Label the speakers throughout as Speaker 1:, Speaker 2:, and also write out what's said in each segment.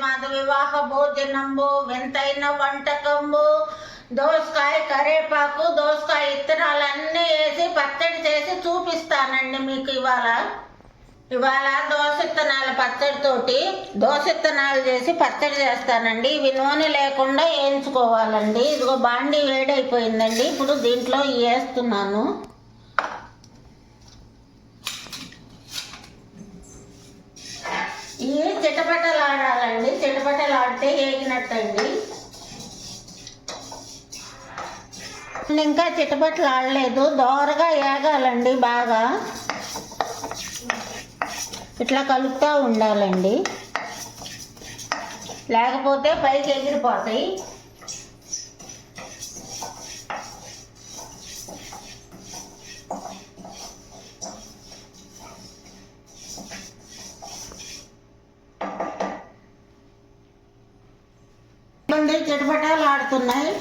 Speaker 1: మాది వివాహ భోజనంబు వింతైన వంటకంబు దోసకాయ కరేపాకు దోసకాయ ఇత్తనాలన్నీ వేసి పచ్చడి చేసి చూపిస్తానండి మీకు ఇవాళ దోస ఇత్తనాల పచ్చడితోటి దోస ఇత్తనాలు చేసి పచ్చడి చేస్తానండి. ఇవి నూనె లేకుండా వేయించుకోవాలండి. ఇదిగో బాండీ వేడైపోయిందండి. ఇప్పుడు దీంట్లో వేస్తున్నాను. ఇవి చిటపటలాడాలండి. చిటపటలాడితే వేగినట్టండి. ఇంకా చిటపటలాడలేదు, దోరగా వేగాలండి. బాగా ఇట్లా కలుపుతూ ఉండాలండి, లేకపోతే పైకి ఎగిరిపోతాయి. చిటపటాలు ఆడుతున్నాయి.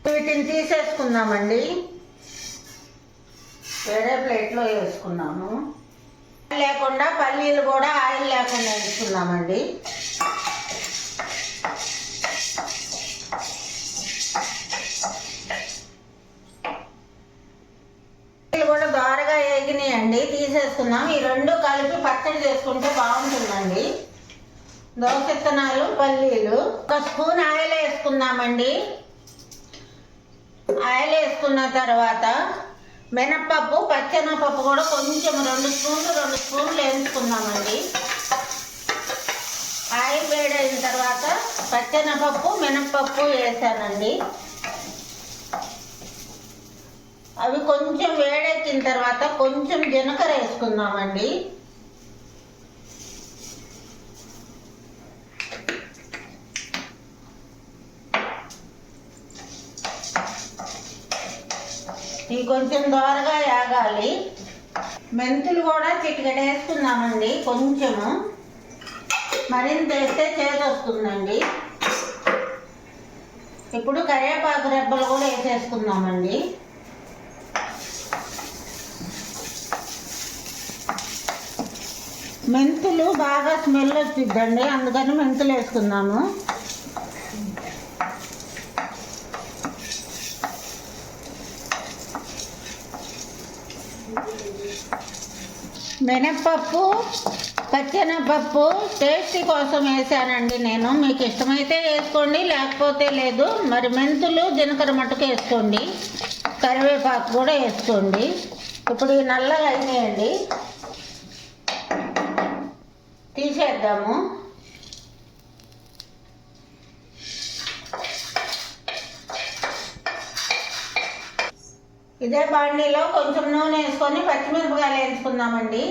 Speaker 1: వీటిని తీసేసుకుందామండి. వేరే ప్లేట్లో వేసుకున్నాము. లేకుండా పల్లీలు కూడా ఆయిల్ లేకుండా వేసుకున్నామండి. కూడా దోరగా వేగినాయండి, తీసేసుకున్నాం. ఈ రెండు కలిపి పచ్చడి చేసుకుంటే బాగుంటుందండి. దోస విత్తనాలు పల్లీలు 1 స్పూన్ ఆయిల్ వేసుకుందామండి. ఆయిల్ వేసుకున్న తర్వాత మినప్పప్పు పచ్చెనపప్పు కూడా కొంచెం 2 స్పూన్లు వేసుకుందామండి. ఆయిల్ వేడైన తర్వాత పచ్చెనపప్పు మినప్పప్పు వేసానండి. అవి కొంచెం వేడెక్కిన తర్వాత కొంచెం జీలకర్ర వేసుకుందామండి. ఇవి కొంచెం దోరగా వేగాలి. మెంతులు కూడా చిటికెడ వేసుకుందామండి. కొంచెము మరింత వేస్తే చేదొస్తుందండి. ఇప్పుడు కరివేపాకు రెబ్బలు కూడా వేసేసుకుందామండి. మెంతులు బాగా స్మెల్ వచ్చిద్దండి, అందుకని మెంతులు వేసుకుందాము. మినప్పప్పు పచ్చెనపప్పు టేస్ట్ కోసం వేసానండి నేను. మీకు ఇష్టమైతే వేసుకోండి, లేకపోతే లేదు. మరి మెంతులు జీలకర్ర మట్టుకు వేసుకోండి, కరివేపాకు కూడా వేసుకోండి. ఇప్పుడు ఈ నల్లగా అయినాయండి, తీసేద్దాము. ఇదే బాండీలో కొంచెం నూనె వేసుకొని పచ్చిమిరపకాయలు వేసుకుందామండి.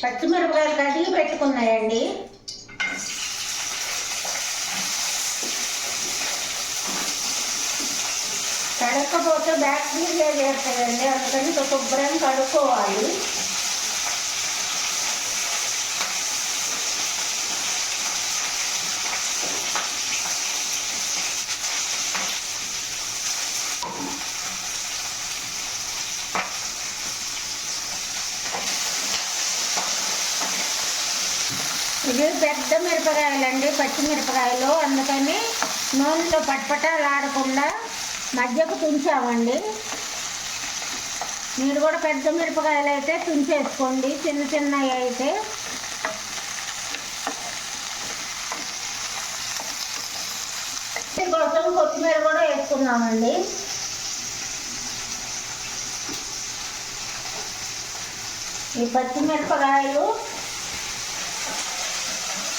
Speaker 1: పచ్చిమిరపకాయలు కడిగి పెట్టుకున్నాయండి. కడక్కపోతే బ్యాక్టీరియా చేస్తాయండి, అందుకని శుభ్రం కడుక్కోవాలి. ఇవి పెద్ద మిరపకాయలండి, పచ్చిమిరపకాయలు, అందుకని నూనెలో పట్పటాలాడకుండా మధ్యకు తుంచామండి. మీరు కూడా పెద్ద మిరపకాయలు అయితే తుంచేసుకోండి, చిన్నవి అయితే. దీనికోసం కొత్తిమీర కూడా వేసుకున్నామండి. ఈ పచ్చిమిరపకాయలు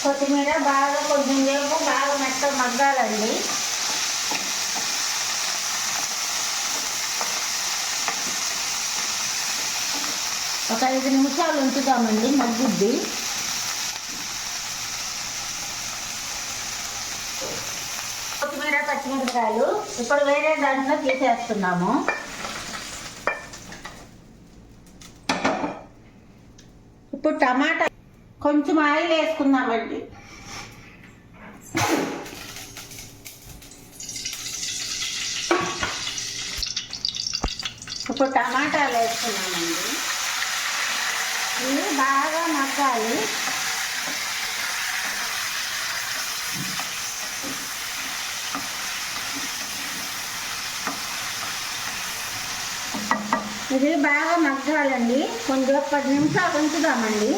Speaker 1: కొత్తిమీర బాగా కొంచెం సేపు బాగా మెత్తగా మగ్గాలండి. ఒక 5 నిమిషాలు ఉంచుతామండి, మగ్గుద్ది. కొత్తిమీర పచ్చిమిరపకాయలు ఇప్పుడు వేరే దాంట్లో తీసేస్తున్నాము. ఇప్పుడు టమాటా కొంచెం ఆయిల్ వేసుకుందామండి. ఇప్పుడు టమాటాలు వేసుకున్నామండి. ఇవి బాగా మగ్గాలి. ఇది బాగా మగ్గాలండి. కొంచెం 10 నిమిషాలు ఉంచుదామండి.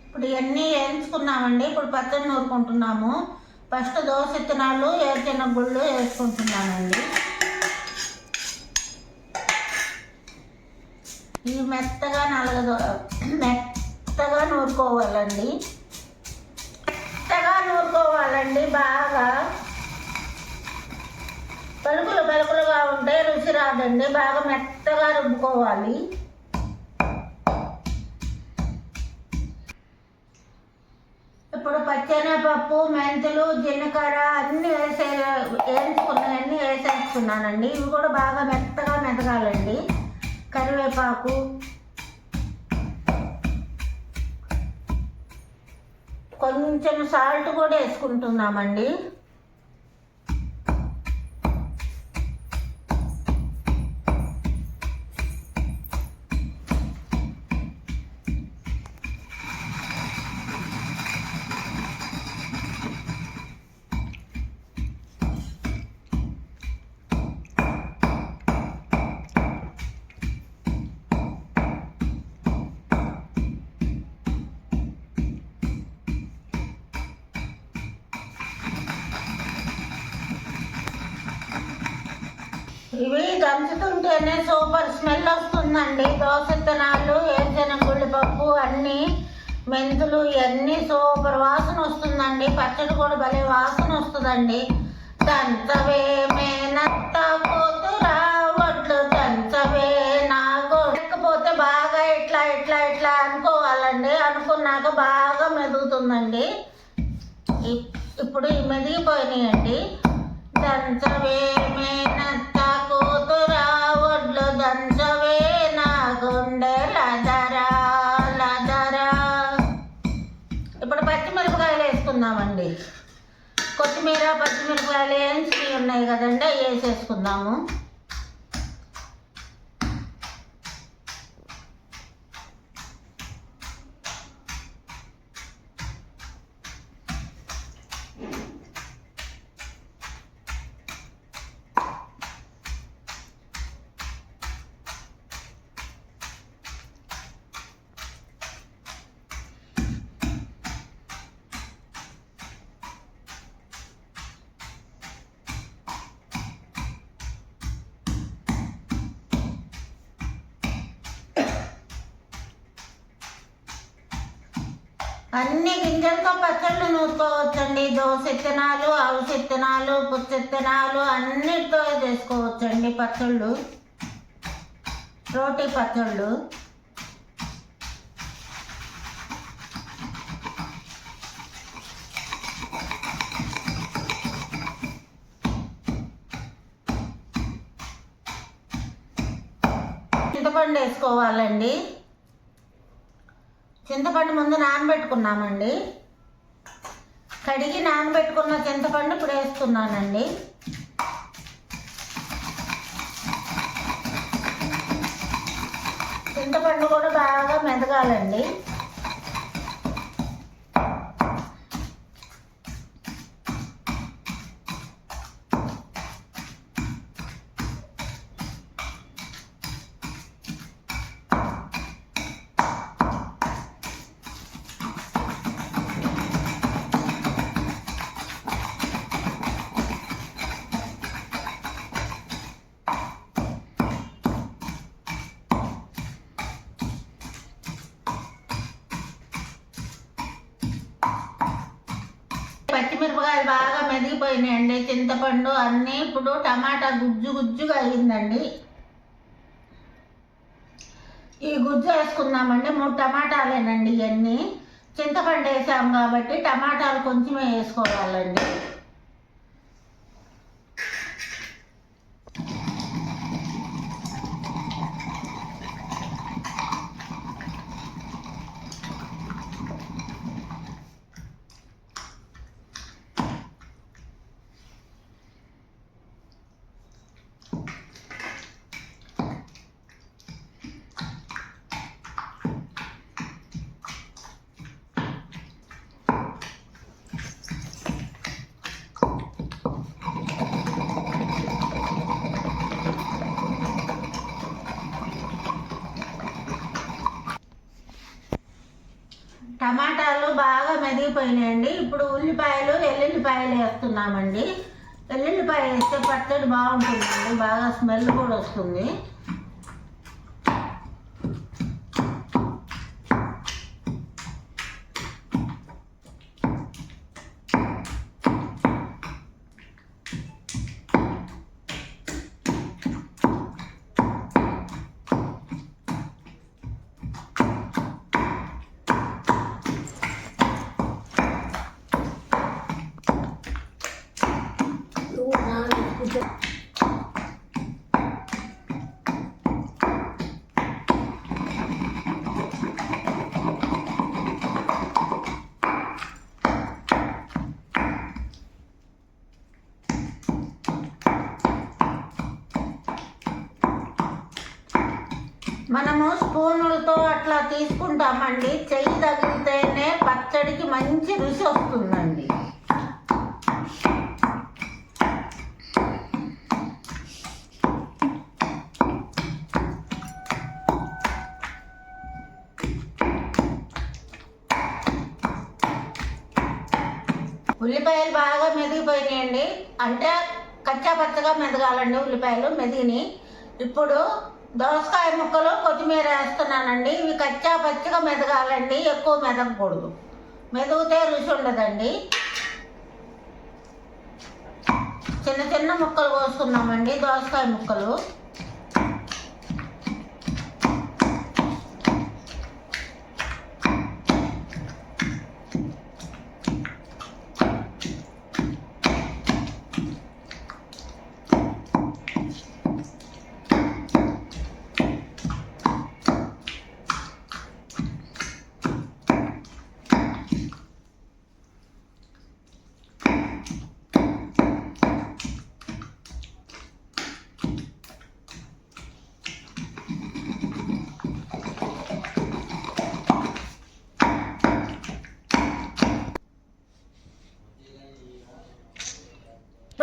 Speaker 1: ఇప్పుడు ఇవన్నీ వేయించుకున్నామండి. ఇప్పుడు పచ్చడి నూరుకుంటున్నాము. ఫస్ట్ దోస విత్తనాలు, వేరుశెనగ గుళ్ళు వేసుకుంటున్నానండి. ఇవి మెత్తగా మెత్తగా నూరుకోవాలండి. బాగా పలుకులుగా ఉంటే రుచి రాదండి. బాగా మెత్తగా రుబ్బుకోవాలి. ఇప్పుడు పచ్చెనగపప్పు, మెంతులు, జీలకర్ర అన్నీ వేసేసుకున్నానండి. ఇవి కూడా బాగా మెత్తగా మెదగాలండి. కరివేపాకు, కొంచెం సాల్ట్ కూడా వేసుకుంటున్నామండి. ఇవి దంచుతుంటేనే సూపర్ స్మెల్ వస్తుందండి. దోస విత్తనాలు, వేరుశెనగ పప్పు, అన్నీ మెంతులు ఇవన్నీ సూపర్ వాసన వస్తుందండి. పచ్చడి కూడా భలే వాసన వస్తుందండి. దంచవే మేనత్త కూతురా వడ్లు దంచవే నాకు. లేకపోతే బాగా ఇట్లా అనుకోవాలండి. అనుకున్నాక బాగా మెదుగుతుందండి. ఇప్పుడు ఈ మెదిగిపోయినాయండి. దంచవే మేనత్త కూతురా వడ్లు దంచవే నా గుండె లదరా. ఇప్పుడు పచ్చిమిరపకాయలు వేసుకుందామండి. కొత్తిమీర, పచ్చిమిరపకాయలు వేయించి ఉన్నాయి కదండి, అవి వేసేసుకుందాము. అన్ని గింజలతో పచ్చళ్ళు నూరుకోవచ్చండి. దోస విత్తనాలు, అవిసె విత్తనాలు, పుచ్చ విత్తనాలు అన్నిటితో చేసుకోవచ్చండి పచ్చళ్ళు, రోటీ పచ్చళ్ళు. చింతపండు వేసుకోవాలండి. చింతపండు ముందు నానబెట్టుకున్నామండి. కడిగి నానబెట్టుకున్న చింతపండు ఇప్పుడు వేస్తున్నానండి. చింతపండు కూడా బాగా మెదగాలండి. పచ్చిమిరపకాయలు బాగా మెదిగిపోయినాయండి. చింతపండు అన్నీ ఇప్పుడు టమాటా గుజ్జుగా అయిందండి. ఈ గుజ్జు వేసుకుందామండి. 3 టమాటాలేనండి ఇవన్నీ. చింతపండు వేసాం కాబట్టి టమాటాలు కొంచెమే వేసుకోవాలండి. టమాటాలు బాగా మెదిగిపోయినాయండి. ఇప్పుడు ఉల్లిపాయలు ఎల్లుల్లిపాయలు వేస్తున్నామండి. ఎల్లుల్లిపాయ వేస్తే పచ్చడి బాగుంటుందండి, బాగా స్మెల్ కూడా వస్తుంది. మనము స్పూనులతో అట్లా తీసుకుంటామండి. చెయ్యి తగిలితేనే పచ్చడికి మంచి రుచి వస్తుందండి. ఉల్లిపాయలు బాగా మెదిగిపోయినాయండి. అంటే కచ్చా పచ్చగా మెదగాలండి ఉల్లిపాయలు మెదిగినాయి. ఇప్పుడు దోసకాయ ముక్కలు కొత్తిమీర వేస్తున్నానండి. ఇవి కచ్చా పచ్చగా మెదగాలండి, ఎక్కువ మెదగకూడదు. మెదిగితే రుచి ఉండదండి. చిన్న చిన్న ముక్కలు కోసుకున్నామండి, దోసకాయ ముక్కలు.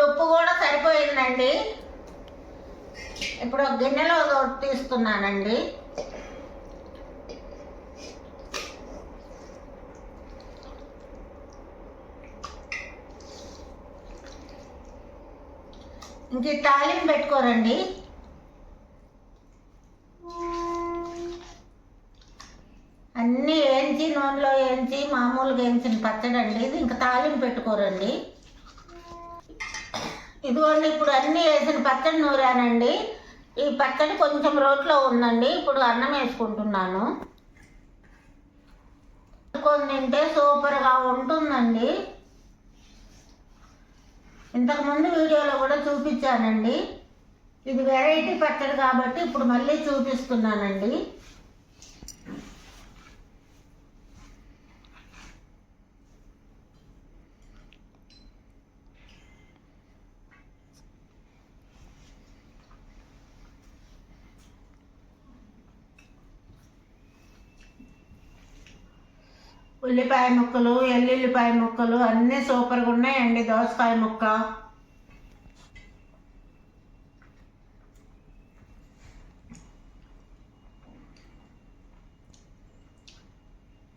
Speaker 1: ఉప్పు కూడా సరిపోయిందండి. ఇప్పుడు గిన్నెలో తీస్తున్నానండి. ఇంక తాలింపు పెట్టుకోరండి. అన్నీ వేయించి నూనెలో వేయించి మామూలుగా వేయించిన పచ్చడి అండి ఇది. ఇంకా తాలింపు పెట్టుకోరండి. ఇదిగోండి ఇప్పుడు అన్నీ వేసిన పచ్చడి నూరానండి. ఈ పచ్చడి కొంచెం రోట్లో ఉందండి. ఇప్పుడు అన్నం వేసుకుంటున్నాను. తింటే సూపర్గా ఉంటుందండి. ఇంతకుముందు వీడియోలో కూడా చూపించానండి. ఇది వెరైటీ పచ్చడి కాబట్టి ఇప్పుడు మళ్ళీ చూపిస్తున్నానండి. ఉల్లిపాయ ముక్కలు, ఎల్లుల్లిపాయ ముక్కలు అన్నీ సూపర్గా ఉన్నాయండి. దోసకాయ ముక్క,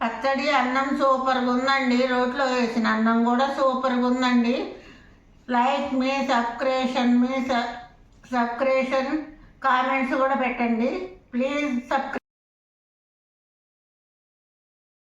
Speaker 1: పచ్చడి, అన్నం సూపర్గా ఉందండి. రోట్లో వేసిన అన్నం కూడా సూపర్గా ఉందండి. లైక్ మీ సబ్స్క్రిప్షన్ కామెంట్స్ కూడా పెట్టండి ప్లీజ్.